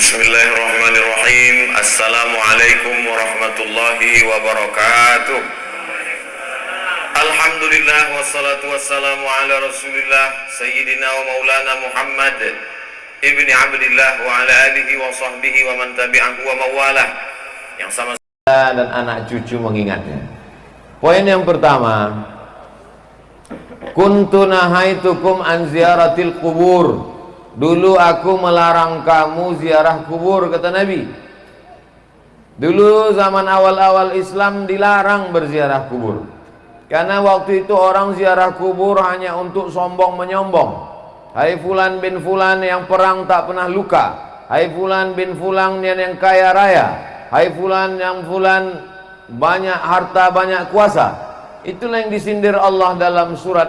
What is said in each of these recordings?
Bismillahirrahmanirrahim. Assalamualaikum warahmatullahi wabarakatuh. Alhamdulillah wassalatu wassalamu ala rasulillah Sayyidina wa maulana Muhammad ibni Abdillah wa ala alihi wa sahbihi wa man tabi'ahu wa mawalah, yang sama dan anak cucu mengingatnya. Poin yang pertama, kuntu nahaitukum an ziyaratil kubur. Dulu aku melarang kamu ziarah kubur, kata Nabi. Dulu zaman awal-awal Islam dilarang berziarah kubur, karena waktu itu orang ziarah kubur hanya untuk sombong menyombong. Hai fulan bin fulan yang perang tak pernah luka. Hai fulan bin fulan yang kaya raya. Hai fulan yang fulan banyak harta, banyak kuasa. Itulah yang disindir Allah dalam surat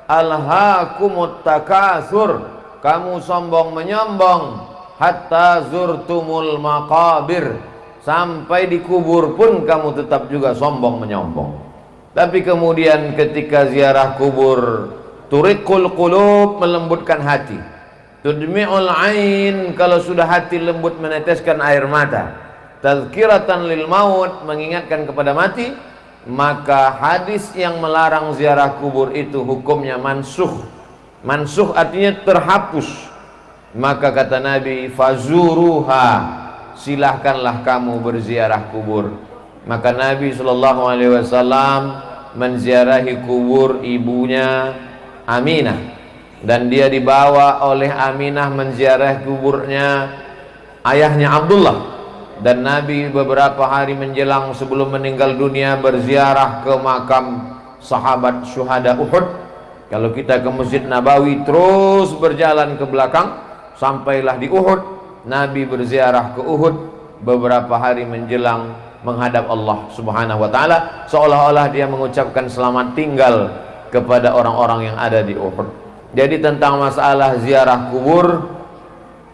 Alhaakumut Takatsur. Kamu sombong menyombong hatta zurtumul maqabir. Sampai di kubur pun kamu tetap juga sombong menyombong. Tapi kemudian ketika ziarah kubur, turiqul qulub, melembutkan hati. Tudmi'ul ain, kalau sudah hati lembut meneteskan air mata. Tazkiratan lil maut, mengingatkan kepada mati. Maka hadis yang melarang ziarah kubur itu hukumnya mansukh. Mansukh artinya terhapus. Maka kata Nabi, fazuruha, silahkanlah kamu berziarah kubur. Maka Nabi SAW menziarahi kubur ibunya Aminah, dan dia dibawa oleh Aminah menziarahi kuburnya ayahnya Abdullah. Dan Nabi beberapa hari menjelang sebelum meninggal dunia berziarah ke makam sahabat syuhada Uhud. Kalau kita ke Masjid Nabawi terus berjalan ke belakang, sampailah di Uhud. Nabi berziarah ke Uhud beberapa hari menjelang menghadap Allah Subhanahu wa taala, seolah-olah dia mengucapkan selamat tinggal kepada orang-orang yang ada di Uhud. Jadi tentang masalah ziarah kubur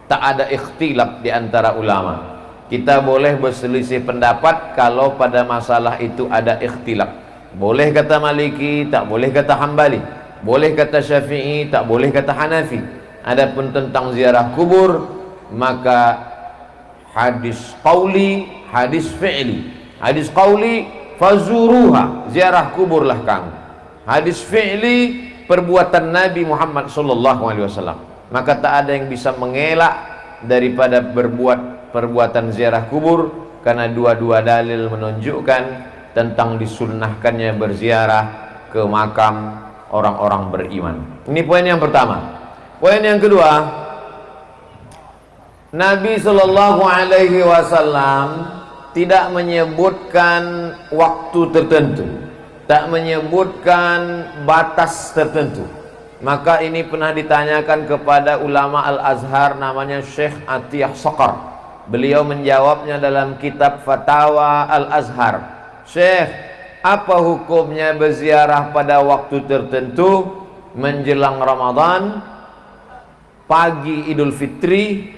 tak ada ikhtilaf di antara ulama. Kita boleh berselisih pendapat kalau pada masalah itu ada ikhtilaf. Boleh kata Maliki, tak boleh kata Hambali. Boleh kata Syafi'i, tak boleh kata Hanafi. Adapun tentang ziarah kubur, maka hadis qauli, hadis fi'li. Hadis qauli, fazuruha, ziarah kuburlah kamu. Hadis fi'li, perbuatan Nabi Muhammad SAW. Maka tak ada yang bisa mengelak daripada berbuat perbuatan ziarah kubur, karena dua-dua dalil menunjukkan tentang disunnahkannya berziarah ke makam orang-orang beriman. Ini poin yang pertama. Poin yang kedua, Nabi SAW tidak menyebutkan waktu tertentu, tak menyebutkan batas tertentu. Maka ini pernah ditanyakan kepada ulama Al-Azhar, namanya Syekh Atiyah Saqar. Beliau menjawabnya dalam kitab Fatawa Al-Azhar. Syekh, apa hukumnya berziarah pada waktu tertentu, menjelang Ramadan, pagi Idul Fitri?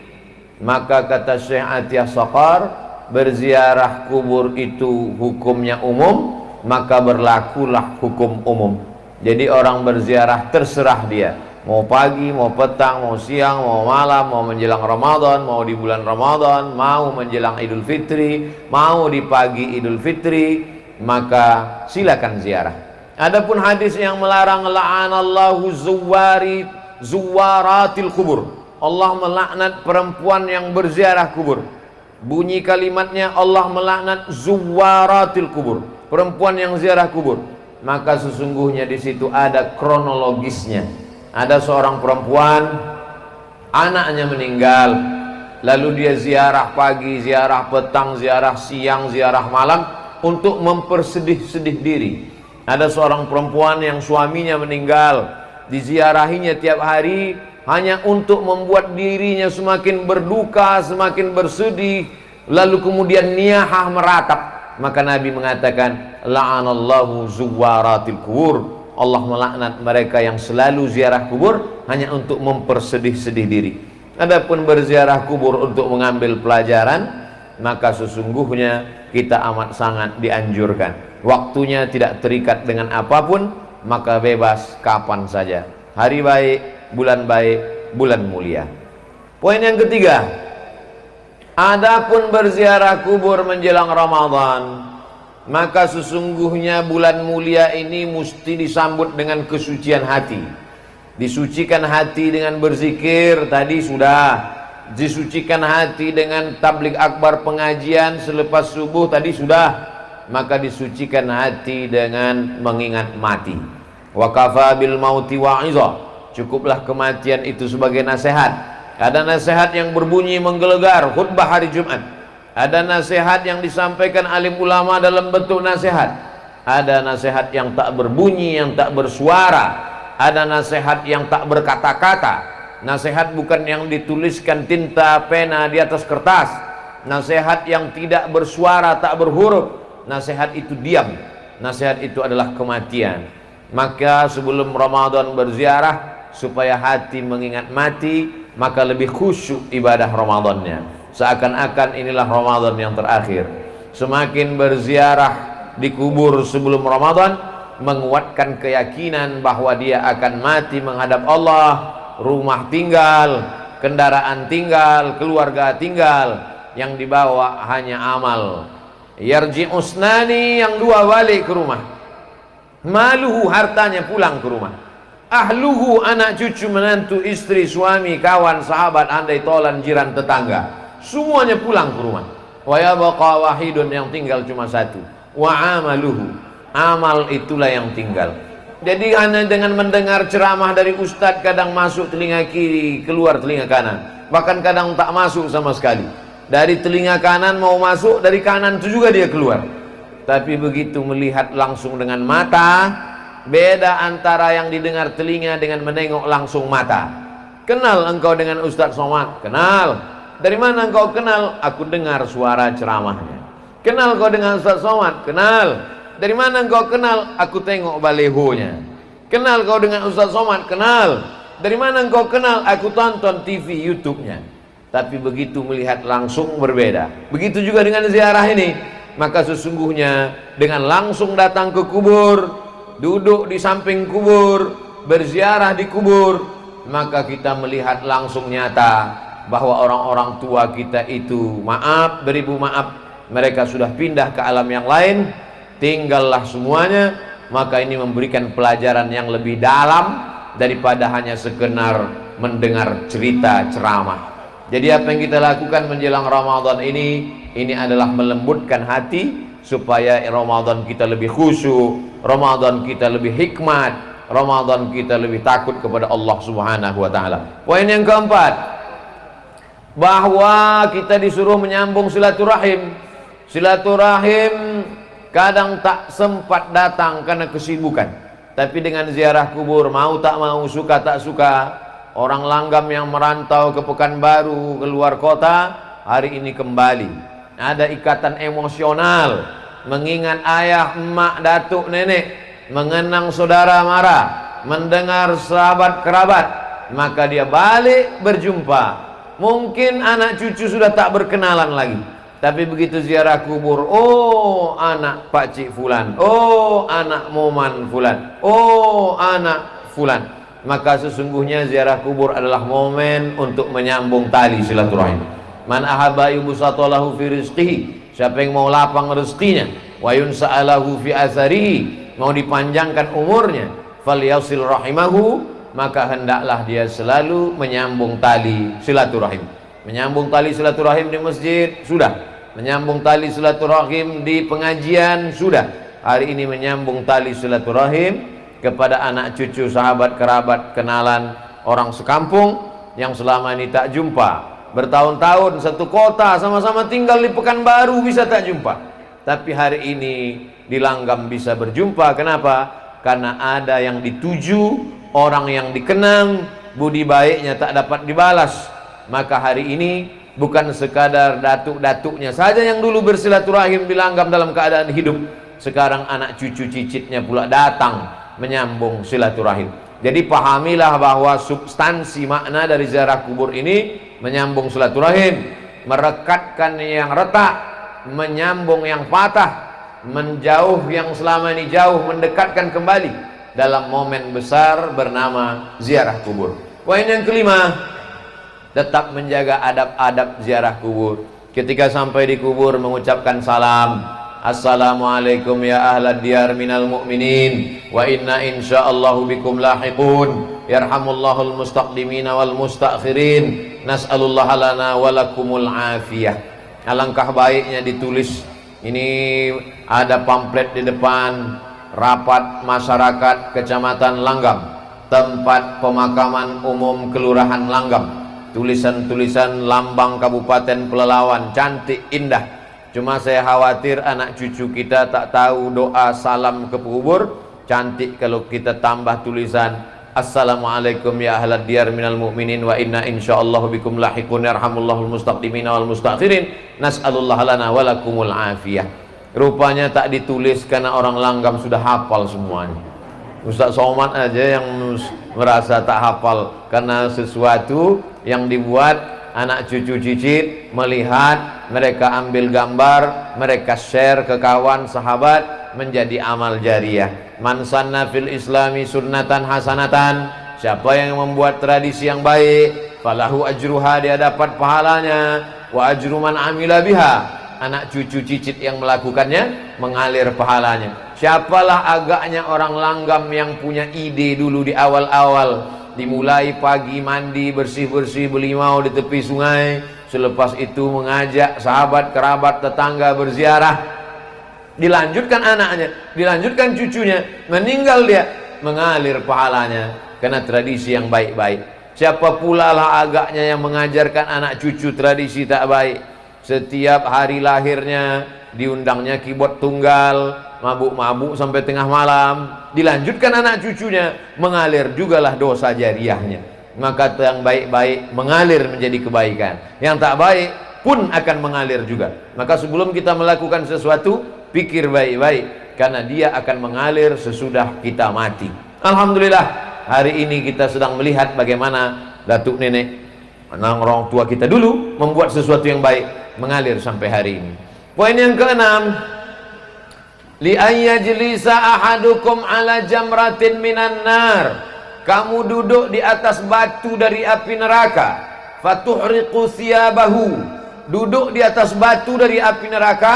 Maka kata Syekh Atiyah Saqar, berziarah kubur itu hukumnya umum, maka berlakulah hukum umum. Jadi orang berziarah terserah dia, mau pagi, mau petang, mau siang, mau malam, mau menjelang Ramadan, mau di bulan Ramadan, mau menjelang Idul Fitri, mau di pagi Idul Fitri, maka silakan ziarah. Adapun hadis yang melarang, la'anallahu zuwaratil kubur, Allah melaknat perempuan yang berziarah kubur. Bunyi kalimatnya, Allah melaknat zuwaratil kubur, perempuan yang ziarah kubur. Maka sesungguhnya di situ ada kronologisnya. Ada seorang perempuan, anaknya meninggal, lalu dia ziarah pagi, ziarah petang, ziarah siang, ziarah malam, untuk mempersedih-sedih diri. Ada seorang perempuan yang suaminya meninggal, diziarahinya tiap hari hanya untuk membuat dirinya semakin berduka, semakin bersedih, lalu kemudian niyahah meratap. Maka Nabi mengatakan, la'anallahu zuwaratil kubur, Allah melaknat mereka yang selalu ziarah kubur hanya untuk mempersedih-sedih diri. Adapun berziarah kubur untuk mengambil pelajaran, maka sesungguhnya kita amat sangat dianjurkan. Waktunya tidak terikat dengan apapun, maka bebas kapan saja. Hari baik, bulan mulia. Poin yang ketiga, Adapun berziarah kubur menjelang Ramadan, maka sesungguhnya bulan mulia ini mesti disambut dengan kesucian hati. Disucikan hati dengan berzikir, tadi sudah. Disucikan hati dengan tabligh akbar pengajian selepas subuh, tadi sudah. Maka disucikan hati dengan mengingat mati. Wa kafa bil mauti wa'iza, cukuplah kematian itu sebagai nasihat. Ada nasihat yang berbunyi menggelegar, khutbah hari Jumat. Ada nasihat yang disampaikan alim ulama dalam bentuk nasihat. Ada nasihat yang tak berbunyi, yang tak bersuara. Ada nasihat yang tak berkata-kata. Nasihat bukan yang dituliskan tinta pena di atas kertas. Nasihat yang tidak bersuara, tak berhuruf. Nasihat itu diam. Nasihat itu adalah kematian. Maka sebelum Ramadan berziarah, supaya hati mengingat mati, maka lebih khusyuk ibadah Ramadannya. Seakan-akan inilah Ramadan yang terakhir. Semakin berziarah di kubur sebelum Ramadan, menguatkan keyakinan bahwa dia akan mati menghadap Allah. Rumah tinggal, kendaraan tinggal, keluarga tinggal, yang dibawa hanya amal. Yarji usnani, yang dua balik ke rumah. Maluhu, hartanya pulang ke rumah. Ahluhu, anak cucu menantu istri suami kawan sahabat andai tolan jiran tetangga, semuanya pulang ke rumah. Wa yabqa wahidun, yang tinggal cuma satu. Wa amaluhu, amal itulah yang tinggal. Jadi hanya dengan mendengar ceramah dari ustadz, kadang masuk telinga kiri, keluar telinga kanan. Bahkan kadang tak masuk sama sekali. Dari telinga kanan mau masuk, dari kanan itu juga dia keluar. Tapi begitu melihat langsung dengan mata, beda antara yang didengar telinga dengan menengok langsung mata. Kenal engkau dengan Ustadz Somad? Kenal. Dari mana engkau kenal? Aku dengar suara ceramahnya. Kenal kau dengan Ustadz Somad? Kenal. Dari mana engkau kenal? Aku tengok balehonya. Kenal kau dengan Ustadz Somad? Kenal. Dari mana engkau kenal? Aku tonton TV YouTube-nya. Tapi begitu melihat langsung berbeda. Begitu juga dengan ziarah ini. Maka sesungguhnya dengan langsung datang ke kubur, duduk di samping kubur, berziarah di kubur, maka kita melihat langsung nyata bahwa orang-orang tua kita itu, maaf beribu maaf, mereka sudah pindah ke alam yang lain, tinggallah semuanya. Maka ini memberikan pelajaran yang lebih dalam daripada hanya sekedar mendengar cerita ceramah. Jadi apa yang kita lakukan menjelang Ramadan ini adalah melembutkan hati supaya Ramadan kita lebih khusyuk, Ramadan kita lebih hikmat, Ramadan kita lebih takut kepada Allah Subhanahu wa taala. Poin yang keempat, bahwa kita disuruh menyambung silaturahim. Silaturahim kadang tak sempat datang karena kesibukan. Tapi dengan ziarah kubur, mau tak mau, suka tak suka, orang langgam yang merantau ke Pekanbaru, ke luar kota, hari ini kembali. Ada ikatan emosional, mengingat ayah, emak, datuk, nenek, mengenang saudara mara, mendengar sahabat kerabat, maka dia balik berjumpa. Mungkin anak cucu sudah tak berkenalan lagi, tapi begitu ziarah kubur, oh anak Pak Cik Fulan, oh anak Moman Fulan, oh anak Fulan. Maka sesungguhnya ziarah kubur adalah momen untuk menyambung tali silaturahim. Man ahabba yubsatalahu fi rizqihi, siapa yang mau lapang rezekinya, wa yunsa'alahu fi atharihi, mau dipanjangkan umurnya, falyasil rahimahu, maka hendaklah dia selalu menyambung tali silaturahim. Menyambung tali silaturahim di masjid sudah, menyambung tali silaturahim di pengajian sudah. Hari ini menyambung tali silaturahim kepada anak cucu, sahabat, kerabat, kenalan, orang sekampung yang selama ini tak jumpa. Bertahun-tahun satu kota, sama-sama tinggal di Pekanbaru, bisa tak jumpa. Tapi hari ini di Langgam bisa berjumpa. Kenapa? Karena ada yang dituju, orang yang dikenang, budi baiknya tak dapat dibalas. Maka hari ini bukan sekadar datuk-datuknya saja yang dulu bersilaturahim di Langgam dalam keadaan hidup. Sekarang anak cucu cicitnya pula datang menyambung silaturahim. Jadi pahamilah bahwa substansi makna dari ziarah kubur ini menyambung silaturahim, merekatkan yang retak, menyambung yang patah, menjauh yang selama ini jauh, mendekatkan kembali dalam momen besar bernama ziarah kubur. Poin yang kelima, tetap menjaga adab-adab ziarah kubur. Ketika sampai di kubur mengucapkan salam, assalamualaikum ya ahlad diyar minal mu'minin wa inna insyaallahu bikum lahiqun yarhamullahul mustaqdimina wal mustakhirin nas'alullah lana walakumul afiyah. Alangkah baiknya ditulis. Ini ada pamflet di depan rapat masyarakat Kecamatan Langgam, tempat pemakaman umum Kelurahan Langgam. Tulisan-tulisan lambang Kabupaten Pelalawan, cantik indah. Cuma saya khawatir anak cucu kita tak tahu doa salam ke kubur. Cantik kalau kita tambah tulisan assalamualaikum ya ahlad diyar minal mu'minin wa inna insyaallahu bikum lahiqun yarhamullahul mustaqdimina wal mustakhirin nas'alullah lana walakumul afiyah. Rupanya tak ditulis karena orang Langgam sudah hafal semuanya. Ustaz Somad aja yang merasa tak hafal karena sesuatu yang dibuat anak cucu cicit melihat, mereka ambil gambar, mereka share ke kawan sahabat, menjadi amal jariah. Man sanna fil islami sunnatan hasanatan, siapa yang membuat tradisi yang baik, falahu ajruha, dia dapat pahalanya, wa ajru man amila biha, anak cucu cicit yang melakukannya mengalir pahalanya. Siapalah agaknya orang Langgam yang punya ide dulu di awal-awal, dimulai pagi mandi bersih-bersih belimau di tepi sungai, selepas itu mengajak sahabat kerabat tetangga berziarah, dilanjutkan anaknya, dilanjutkan cucunya, meninggal dia, mengalir pahalanya karena tradisi yang baik-baik. Siapa pula lah agaknya yang mengajarkan anak cucu tradisi tak baik? Setiap hari lahirnya diundangnya keyboard tunggal, mabuk-mabuk sampai tengah malam, dilanjutkan anak cucunya, mengalir jugalah dosa jariahnya. Maka yang baik-baik mengalir menjadi kebaikan, yang tak baik pun akan mengalir juga. Maka sebelum kita melakukan sesuatu, pikir baik-baik, karena dia akan mengalir sesudah kita mati. Alhamdulillah, hari ini kita sedang melihat bagaimana datuk nenek, orang tua kita dulu membuat sesuatu yang baik, mengalir sampai hari ini. Poin yang keenam, li ayyajlisa ahadukum ala jamratin minan nar, kamu duduk di atas batu dari api neraka, fatuhriqu thiyabahu, duduk di atas batu dari api neraka,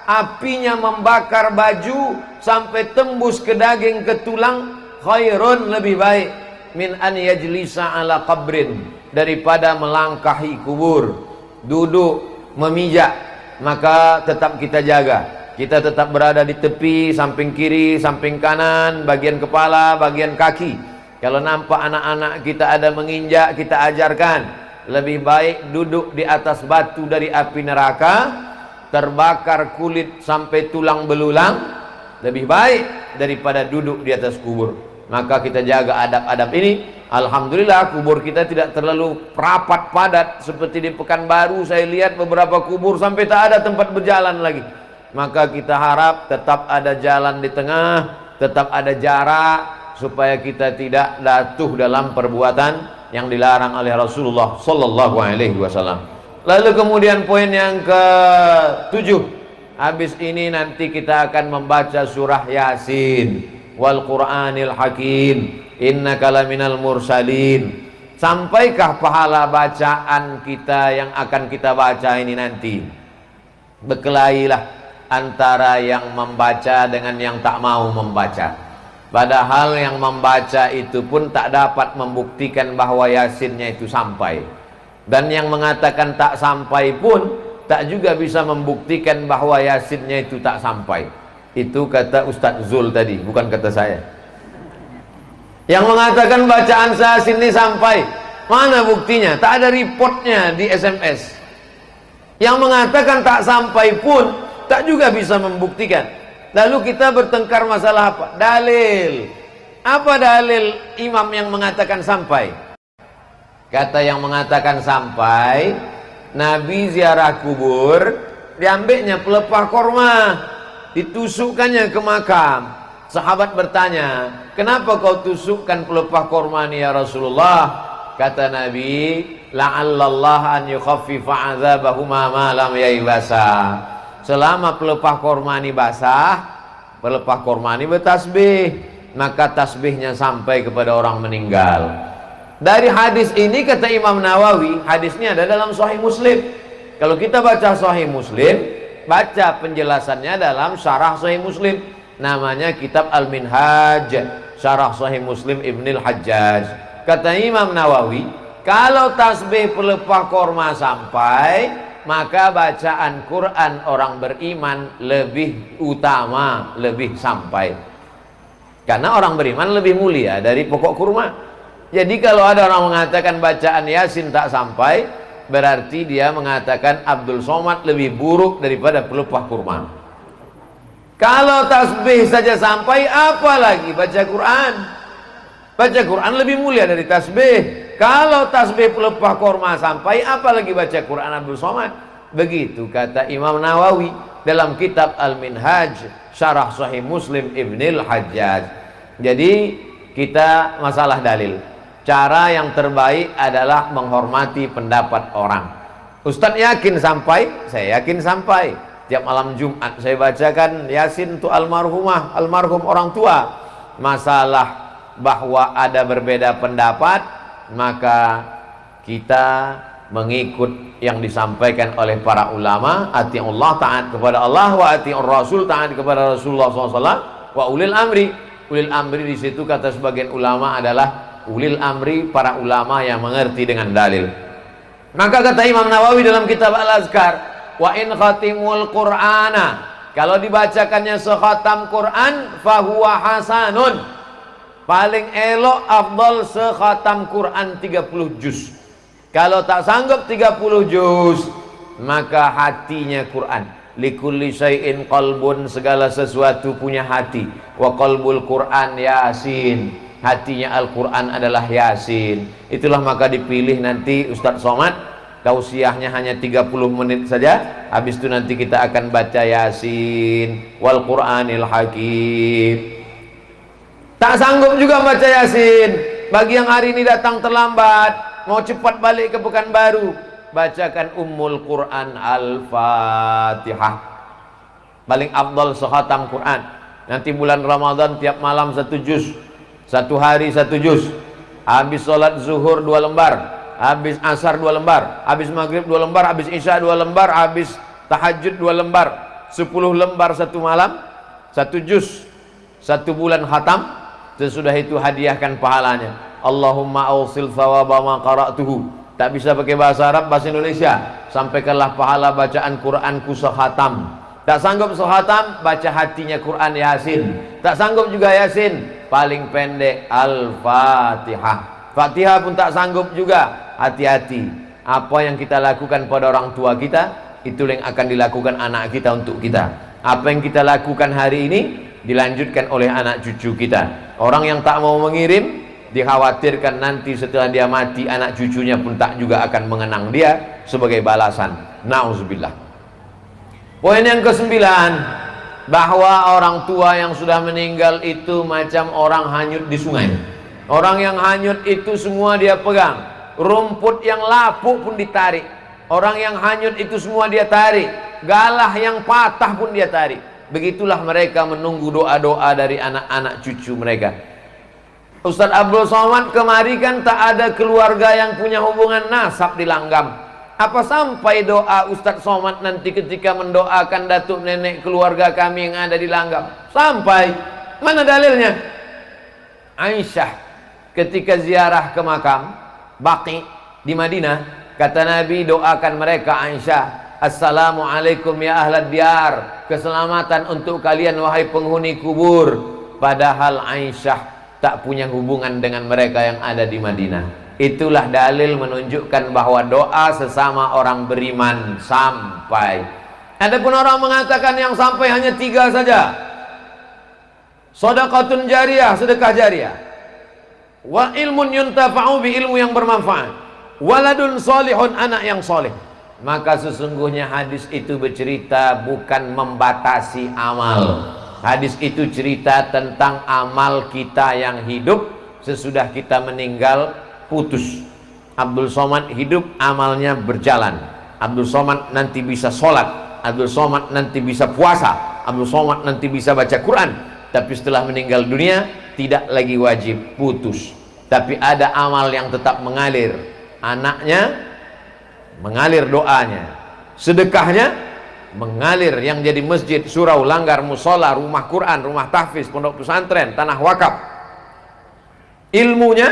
apinya membakar baju sampai tembus ke daging ke tulang, khairun, lebih baik, min an yajlisa ala qabrin, daripada melangkahi kubur. Duduk memijak, maka tetap kita jaga, kita tetap berada di tepi, samping kiri, samping kanan, bagian kepala, bagian kaki. Kalau nampak anak-anak kita ada menginjak, kita ajarkan. Lebih baik duduk di atas batu dari api neraka, terbakar kulit sampai tulang belulang, lebih baik daripada duduk di atas kubur. Maka kita jaga adab-adab ini. Alhamdulillah kubur kita tidak terlalu rapat padat seperti di Pekanbaru. Saya lihat beberapa kubur sampai tak ada tempat berjalan lagi. Maka kita harap tetap ada jalan di tengah, tetap ada jarak, supaya kita tidak jatuh dalam perbuatan yang dilarang oleh Rasulullah sallallahu alaihi wasallam. Lalu kemudian poin yang ke-7, habis ini nanti kita akan membaca surah Yasin, wal Qur'anil Hakim, innaka laminal mursalin. Sampaikah pahala bacaan kita yang akan kita baca ini nanti? Berkelailah antara yang membaca dengan yang tak mau membaca. Padahal yang membaca itu pun tak dapat membuktikan bahwa Yasinnya itu sampai. Dan yang mengatakan tak sampai pun tak juga bisa membuktikan bahwa Yasinnya itu tak sampai. Itu kata Ustadz Zul tadi, bukan kata saya. Yang mengatakan bacaan Yasin ini sampai, mana buktinya? Tak ada reportnya di SMS. Yang mengatakan tak sampai pun tak juga bisa membuktikan. Lalu kita bertengkar masalah apa? Dalil. Apa dalil imam yang mengatakan sampai? Kata yang mengatakan sampai, Nabi ziarah kubur, diambilnya pelepah korma, ditusukkannya ke makam. Sahabat bertanya, kenapa kau tusukkan pelepah korma ini ya Rasulullah? Kata Nabi, la'allallah an yukhaffifa azabahuma ma lam yaibasa. Selama pelepah korma ini basah, pelepah korma ini bertasbih, maka tasbihnya sampai kepada orang meninggal. Dari hadis ini kata Imam Nawawi, hadisnya ada dalam Sahih Muslim. Kalau kita baca Sahih Muslim, baca penjelasannya dalam syarah Sahih Muslim, namanya kitab Al-Minhaj, syarah Sahih Muslim Ibnul Hajjaj. Kata Imam Nawawi, kalau tasbih pelepah korma sampai, maka bacaan Quran orang beriman lebih utama, lebih sampai. Karena orang beriman lebih mulia dari pokok kurma. Jadi kalau ada orang mengatakan bacaan Yasin tak sampai, berarti dia mengatakan Abdul Somad lebih buruk daripada pelepah kurma. Kalau tasbih saja sampai, apalagi baca Quran. Baca Quran lebih mulia dari tasbih. Kalau tasbih pelepah kurma sampai, apalagi baca Quran Abdul Somad. Begitu kata Imam Nawawi dalam kitab Al-Minhaj, syarah Sahih Muslim Ibnul Hajjaj. Jadi kita masalah dalil, cara yang terbaik adalah menghormati pendapat orang. Ustadz yakin sampai, saya yakin sampai. Tiap malam Jumat saya bacakan Yasin untuk almarhumah, almarhum orang tua. Masalah bahwa ada berbeda pendapat, maka kita mengikut yang disampaikan oleh para ulama. Ati'ullah, taat kepada Allah, wa ati'ur Rasul, taat kepada Rasulullah SAW, wa ulil amri. Ulil amri di situ kata sebagian ulama adalah ulil amri, para ulama yang mengerti dengan dalil. Maka kata Imam Nawawi dalam kitab Al-Azkar, wa in khatimul Qur'ana, kalau dibacakannya sekhatam Quran, fahuwa hasanun, paling elok afdal sekhatam Quran 30 juz. Kalau tak sanggup 30 juz, maka hatinya Quran. Likulli syai'in qalbun, segala sesuatu punya hati. Wa qalbul Quran Yasin, hatinya Al-Quran adalah Yasin. Itulah maka dipilih nanti Ustadz Somad, tausiahnya hanya 30 menit saja. Habis itu nanti kita akan baca Yasin wal Quranil Hakim. Tak sanggup juga baca Yasin, bagi yang hari ini datang terlambat, mau cepat balik ke Pekanbaru, bacakan Ummul Quran Al-Fatihah, paling afdal sekhatam Quran. Nanti bulan Ramadan tiap malam 1 juz, satu hari 1 juz. Habis sholat zuhur 2 lembar, habis asar 2 lembar, habis maghrib 2 lembar, habis isya 2 lembar, habis tahajud 2 lembar. 10 lembar satu malam, 1 juz, 1 bulan khatam. Sesudah itu hadiahkan pahalanya. Allahumma awsil thawaba ma qara'tuhu. Tak bisa pakai bahasa Arab, bahasa Indonesia. Sampaikanlah pahala bacaan Quranku sekhatam. Tak sanggup sekhatam, baca hatinya Quran Yasin. Tak sanggup juga Yasin, paling pendek Al-Fatihah. Fatihah pun tak sanggup juga, hati-hati. Apa yang kita lakukan pada orang tua kita, itu yang akan dilakukan anak kita untuk kita. Apa yang kita lakukan hari ini, dilanjutkan oleh anak cucu kita. Orang yang tak mau mengirim, dikhawatirkan nanti setelah dia mati, anak cucunya pun tak juga akan mengenang dia sebagai balasan. Nauzubillah. Poin yang ke-9, bahwa orang tua yang sudah meninggal itu macam orang hanyut di sungai. Orang yang hanyut itu semua dia pegang. Rumput yang lapuk pun ditarik. Orang yang hanyut itu semua dia tarik. Galah yang patah pun dia tarik. Begitulah mereka menunggu doa-doa dari anak-anak cucu mereka. Ustadz Abdul Somad kemari kan tak ada keluarga yang punya hubungan nasab di Langgam. Apa sampai doa Ustadz Somad nanti ketika mendoakan datuk nenek keluarga kami yang ada di Langgam? Sampai. Mana dalilnya? Aisyah ketika ziarah ke makam Baqi di Madinah, kata Nabi, doakan mereka Aisyah, Assalamualaikum ya ahlad diyar, keselamatan untuk kalian wahai penghuni kubur. Padahal Aisyah tak punya hubungan dengan mereka yang ada di Madinah. Itulah dalil menunjukkan bahwa doa sesama orang beriman sampai. Adapun orang mengatakan yang sampai hanya 3 saja. Shadaqatun jariyah, sedekah jariyah. Wa ilmun yuntafa'u bi, ilmu yang bermanfaat. Waladun solihun, anak yang soleh. Maka sesungguhnya hadis itu bercerita bukan membatasi amal. Hadis itu cerita tentang amal kita yang hidup, sesudah kita meninggal putus. Abdul Somad hidup, amalnya berjalan. Abdul Somad nanti bisa sholat, Abdul Somad nanti bisa puasa, Abdul Somad nanti bisa baca Quran. Tapi setelah meninggal dunia tidak lagi wajib, putus. Tapi ada amal yang tetap mengalir. Anaknya mengalir doanya, sedekahnya mengalir, yang jadi masjid, surau, langgar, musola, rumah Quran, rumah tahfiz, pondok pesantren, tanah wakaf. Ilmunya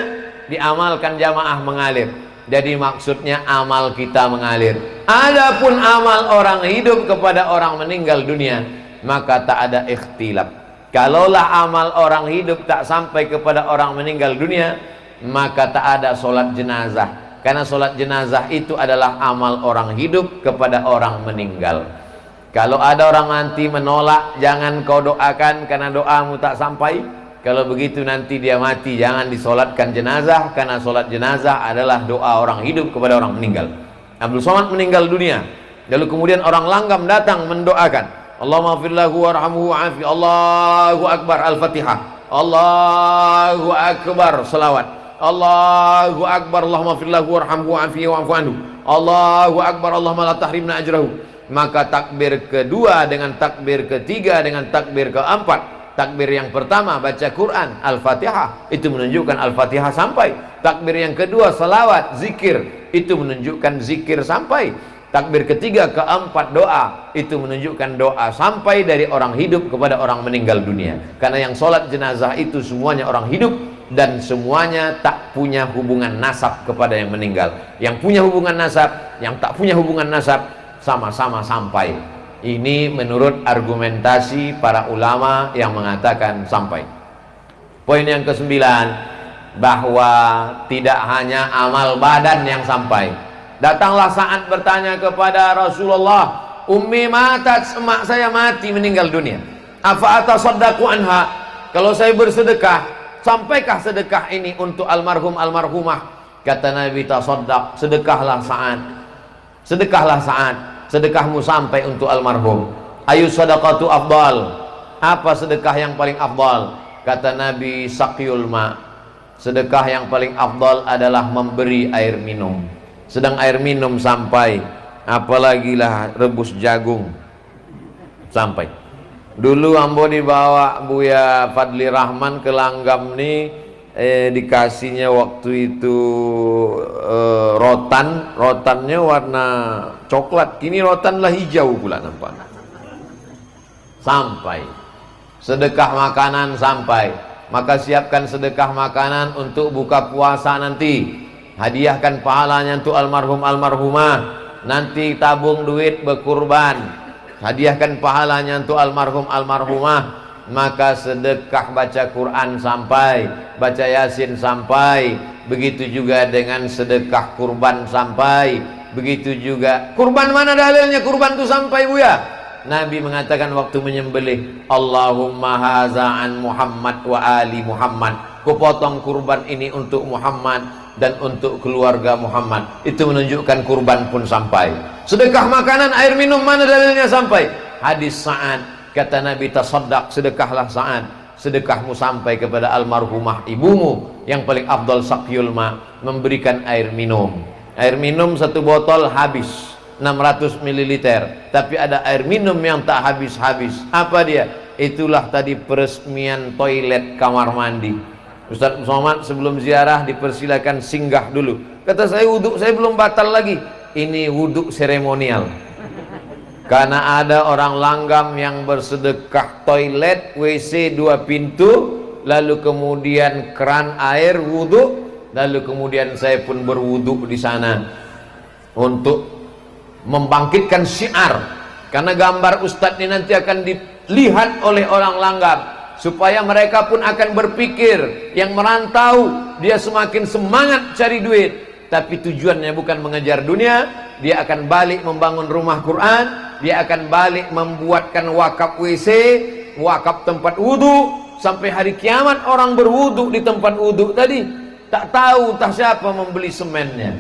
diamalkan jamaah mengalir. Jadi maksudnya amal kita mengalir. Adapun amal orang hidup kepada orang meninggal dunia, maka tak ada ikhtilaf. Kalaulah amal orang hidup tak sampai kepada orang meninggal dunia, maka tak ada sholat jenazah. Karena sholat jenazah itu adalah amal orang hidup kepada orang meninggal. Kalau ada orang nanti menolak, jangan kau doakan karena doamu tak sampai. Kalau begitu nanti dia mati, jangan disolatkan jenazah, karena solat jenazah adalah doa orang hidup kepada orang meninggal. Abdul Somad meninggal dunia, lalu kemudian orang langgam datang mendoakan, Allahumma firlahu warhamhu wa'afi, Allahu Akbar, Al-Fatihah, Allahu Akbar, salawat, Allahu Akbar, Allahumma firlahu warhamhu wa'afi wa'afu anhu, Allahu Akbar, Allahumma la tahrimna ajrahu. Maka takbir kedua dengan takbir ketiga dengan takbir keempat, takbir yang pertama baca Quran, Al-Fatihah, itu menunjukkan Al-Fatihah sampai. Takbir yang kedua salawat, zikir, itu menunjukkan zikir sampai. Takbir ketiga keempat doa, itu menunjukkan doa sampai dari orang hidup kepada orang meninggal dunia. Karena yang sholat jenazah itu semuanya orang hidup, dan semuanya tak punya hubungan nasab kepada yang meninggal. Yang punya hubungan nasab, yang tak punya hubungan nasab, sama-sama sampai. Ini menurut argumentasi para ulama yang mengatakan sampai. Poin yang ke-9, bahwa tidak hanya amal badan yang sampai. Datanglah saat bertanya kepada Rasulullah, Ummi matat, emak saya mati meninggal dunia, afa atasaddaqu anha, kalau saya bersedekah, sampaikah sedekah ini untuk almarhum almarhumah? Kata Nabi, tasaddaq, sedekahlah saat, sedekahlah saat, sedekahmu sampai untuk almarhum. Ayu sadaqatu afdal, apa sedekah yang paling afdal? Kata Nabi, saqyul ma, sedekah yang paling afdal adalah memberi air minum. Sedang air minum sampai, apalagi lah rebus jagung sampai. Dulu ambo dibawa Buya Fadli Rahman ke Langgam nih, dikasihnya waktu itu rotannya warna coklat, kini rotanlah hijau pula nampak. Sampai sedekah makanan sampai, maka siapkan sedekah makanan untuk buka puasa nanti, hadiahkan pahalanya untuk almarhum almarhumah, nanti tabung duit berkurban, hadiahkan pahalanya untuk almarhum almarhumah. Maka sedekah baca Quran sampai, baca Yasin sampai, begitu juga dengan sedekah kurban sampai, begitu juga kurban. Mana dalilnya kurban itu sampai, Buya? Nabi mengatakan waktu menyembelih, Allahumma haza an Muhammad wa ali Muhammad, kupotong kurban ini untuk Muhammad dan untuk keluarga Muhammad. Itu menunjukkan kurban pun sampai. Sedekah makanan, air minum, mana dalilnya sampai? Hadis Sa'ad, kata Nabi, tasaddaq, sedekahlah saat, sedekahmu sampai kepada almarhumah ibumu. Yang paling afdal saqyul ma, memberikan air minum. Air minum satu botol habis 600 ml, tapi ada air minum yang tak habis-habis. Apa dia? Itulah tadi peresmian toilet kamar mandi. Ustaz Somad sebelum ziarah dipersilakan singgah dulu. Kata saya, wudhu saya belum batal lagi. Ini wudhu seremonial. Karena ada orang Langgam yang bersedekah toilet, WC 2 pintu, lalu kemudian keran air wudhu, lalu kemudian saya pun berwudhu di sana untuk membangkitkan syiar. Karena gambar Ustadz ini nanti akan dilihat oleh orang Langgam, supaya mereka pun akan berpikir, yang merantau dia semakin semangat cari duit, tapi tujuannya bukan mengejar dunia. Dia akan balik membangun rumah Quran, dia akan balik membuatkan wakaf WC, wakaf tempat wudhu, sampai hari kiamat orang berwudhu di tempat wudhu tadi. Tak tahu tak siapa membeli semennya,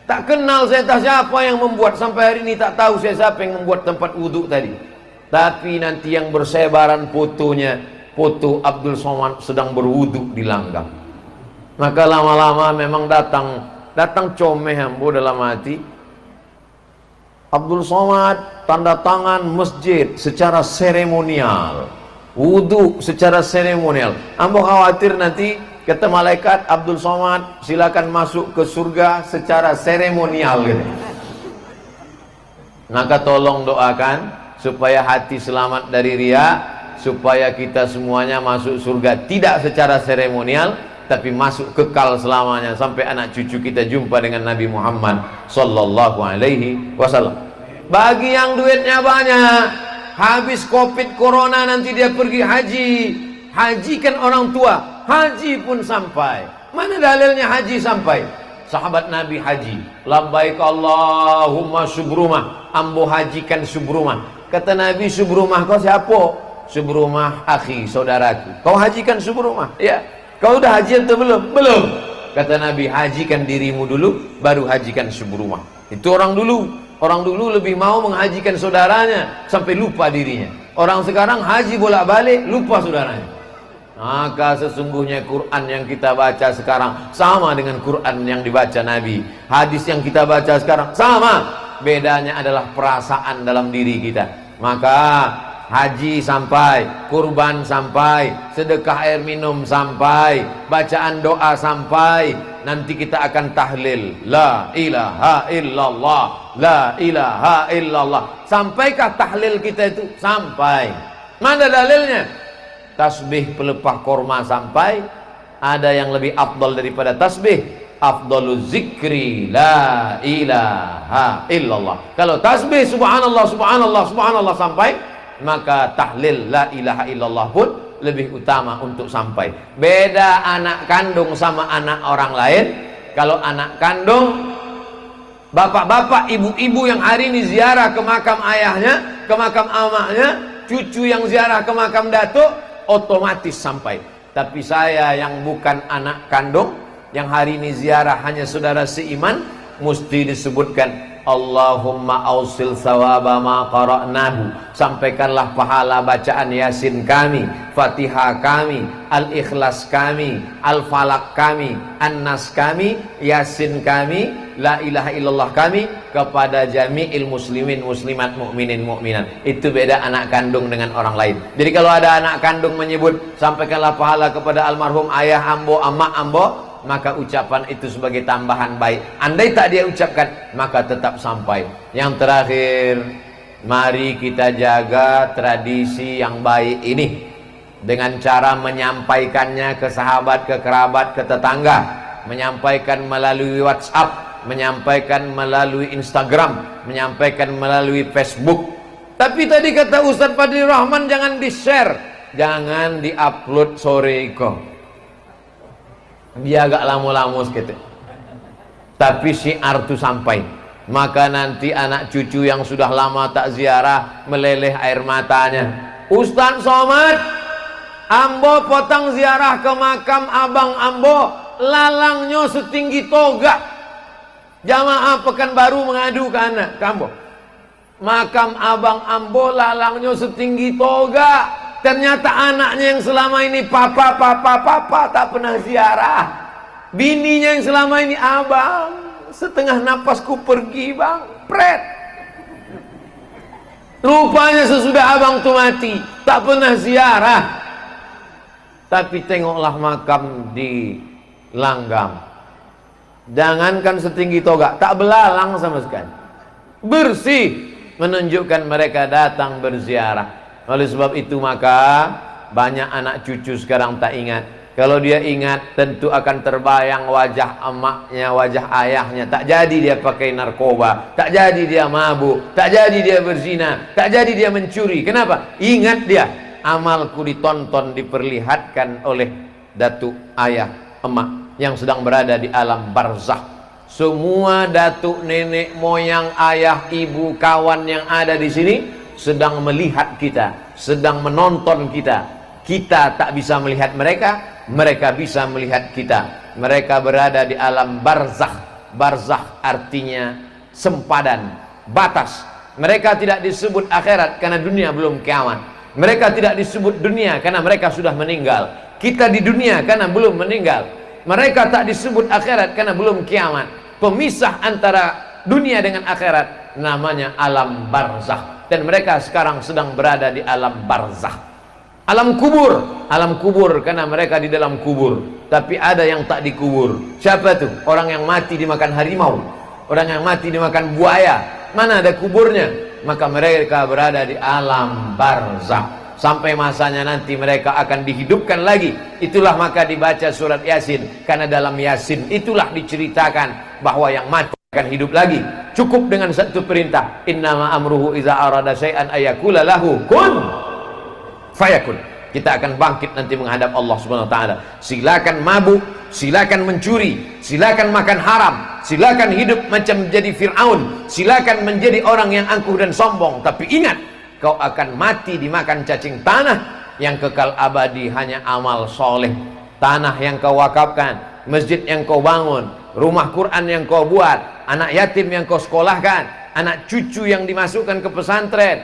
tak kenal saya tak siapa yang membuat, sampai hari ini tak tahu saya siapa yang membuat tempat wudhu tadi. Tapi nanti yang bersebaran fotonya, foto Abdul Somad sedang berwudhu di Langgam. Maka lama-lama memang datang comeh ambo dalam hati. Abdul Somad tanda tangan masjid secara seremonial, wudhu secara seremonial. Ambo khawatir nanti kata malaikat, Abdul Somad silakan masuk ke surga secara seremonial gitu. Maka tolong doakan supaya hati selamat dari riya, supaya kita semuanya masuk surga tidak secara seremonial, tapi masuk kekal selamanya sampai anak cucu kita jumpa dengan Nabi Muhammad sallallahu alaihi wasallam. Bagi yang duitnya banyak, habis covid corona nanti dia pergi haji. Haji kan orang tua, haji pun sampai. Mana dalilnya haji sampai? Sahabat Nabi haji, labbaik Allahumma subrumah, ambo hajikan subrumah. Kata Nabi, subrumah kau siapa? Subrumah akhi, saudaraku. Kau hajikan subrumah? Ya. Kau udah haji atau belum? Belum. Kata Nabi, hajikan dirimu dulu, baru hajikan subrumah. Itu orang dulu. Orang dulu lebih mau menghajikan saudaranya sampai lupa dirinya. Orang sekarang haji bolak-balik, lupa saudaranya. Maka sesungguhnya Quran yang kita baca sekarang sama dengan Quran yang dibaca Nabi. Hadis yang kita baca sekarang sama. Bedanya adalah perasaan dalam diri kita. Maka haji sampai, kurban sampai, sedekah air minum sampai, bacaan doa sampai. Nanti kita akan tahlil la ilaha illallah, la ilaha illallah. Sampaikah tahlil kita itu? Sampai. Mana dalilnya? Tasbih pelepah korma sampai. Ada yang lebih afdal daripada tasbih, afdaluz zikri la ilaha illallah. Kalau tasbih subhanallah subhanallah subhanallah sampai, maka tahlil la ilaha illallah pun lebih utama untuk sampai. Beda anak kandung sama anak orang lain. Kalau anak kandung, bapak-bapak, ibu-ibu yang hari ini ziarah ke makam ayahnya, ke makam amaknya, cucu yang ziarah ke makam datuk, otomatis sampai. Tapi saya yang bukan anak kandung, yang hari ini ziarah hanya saudara seiman, mesti disebutkan Allahumma ausil sawaba ma qara'nahu. Sampaikanlah pahala bacaan Yasin kami, Fatihah kami, Al-Ikhlas kami, Al-Falak kami, An-Nas kami, Yasin kami, La ilaha illallah kami kepada jami'il muslimin muslimat mu'minin mu'minat. Itu beda anak kandung dengan orang lain. Jadi kalau ada anak kandung menyebut sampaikanlah pahala kepada almarhum ayah ambo, amak ambo, maka ucapan itu sebagai tambahan baik. Andai tak dia ucapkan, maka tetap sampai. Yang terakhir, mari kita jaga tradisi yang baik ini dengan cara menyampaikannya ke sahabat, ke kerabat, ke tetangga, menyampaikan melalui WhatsApp, menyampaikan melalui Instagram, menyampaikan melalui Facebook. Tapi tadi kata Ustaz Fadli Rahman, jangan di-share, jangan di-upload sore iko. Dia agak lama-lama sedikit. Tapi syiar itu sampai. Maka nanti anak cucu yang sudah lama tak ziarah meleleh air matanya. Ustaz Somad, ambo potong ziarah ke makam abang ambo, lalangnya setinggi toga. Jamaah Pekanbaru mengadu ke anak kambo. Makam abang ambo lalangnya setinggi toga. Ternyata anaknya yang selama ini papa tak pernah ziarah. Bininya yang selama ini abang, setengah napasku pergi bang, pret. Rupanya sesudah abang tuh mati, tak pernah ziarah. Tapi tengoklah makam di Langgam. Jangankan setinggi toga, tak belalang sama sekali. Bersih, menunjukkan mereka datang berziarah. Oleh sebab itu maka banyak anak cucu sekarang tak ingat. Kalau dia ingat tentu akan terbayang wajah emaknya, wajah ayahnya. Tak jadi dia pakai narkoba, tak jadi dia mabuk, tak jadi dia berzina, tak jadi dia mencuri. Kenapa? Ingat dia, amalku ditonton, diperlihatkan oleh datuk ayah, emak yang sedang berada di alam barzakh. Semua datuk, nenek, moyang, ayah, ibu, kawan yang ada di sini sedang melihat kita, sedang menonton kita. Kita tak bisa melihat mereka, mereka bisa melihat kita. Mereka berada di alam barzakh. Barzakh artinya sempadan, batas. Mereka tidak disebut akhirat karena dunia belum kiamat. Mereka tidak disebut dunia karena mereka sudah meninggal. Kita di dunia karena belum meninggal. Mereka tak disebut akhirat karena belum kiamat. Pemisah antara dunia dengan akhirat namanya alam barzakh. Dan mereka sekarang sedang berada di alam barzakh, alam kubur karena mereka di dalam kubur. Tapi ada yang tak dikubur. Siapa tuh? Orang yang mati dimakan harimau, orang yang mati dimakan buaya, mana ada kuburnya, maka mereka berada di alam barzakh sampai masanya nanti mereka akan dihidupkan lagi. Itulah maka dibaca surat Yasin, karena dalam Yasin itulah diceritakan bahwa yang mati akan hidup lagi. Cukup dengan satu perintah, innama amruhu iza arada syai'an ayakula lahu kun fayakun. Kita akan bangkit nanti menghadap Allah Subhanahu wa taala. Silakan mabuk, silakan mencuri, silakan makan haram, silakan hidup macam menjadi Fir'aun, silakan menjadi orang yang angkuh dan sombong, tapi ingat, kau akan mati dimakan cacing tanah. Yang kekal abadi hanya amal soleh. Tanah yang kau wakafkan, masjid yang kau bangun, rumah Quran yang kau buat, anak yatim yang kau sekolahkan, anak cucu yang dimasukkan ke pesantren,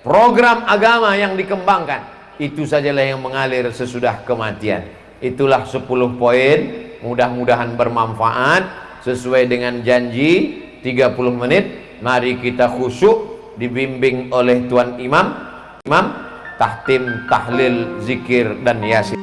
program agama yang dikembangkan, itu sajalah yang mengalir sesudah kematian. Itulah 10 poin, mudah-mudahan bermanfaat. Sesuai dengan janji 30 menit, mari kita khusyuk, dibimbing oleh Tuan Imam, tahtim, tahlil, zikir dan yasin.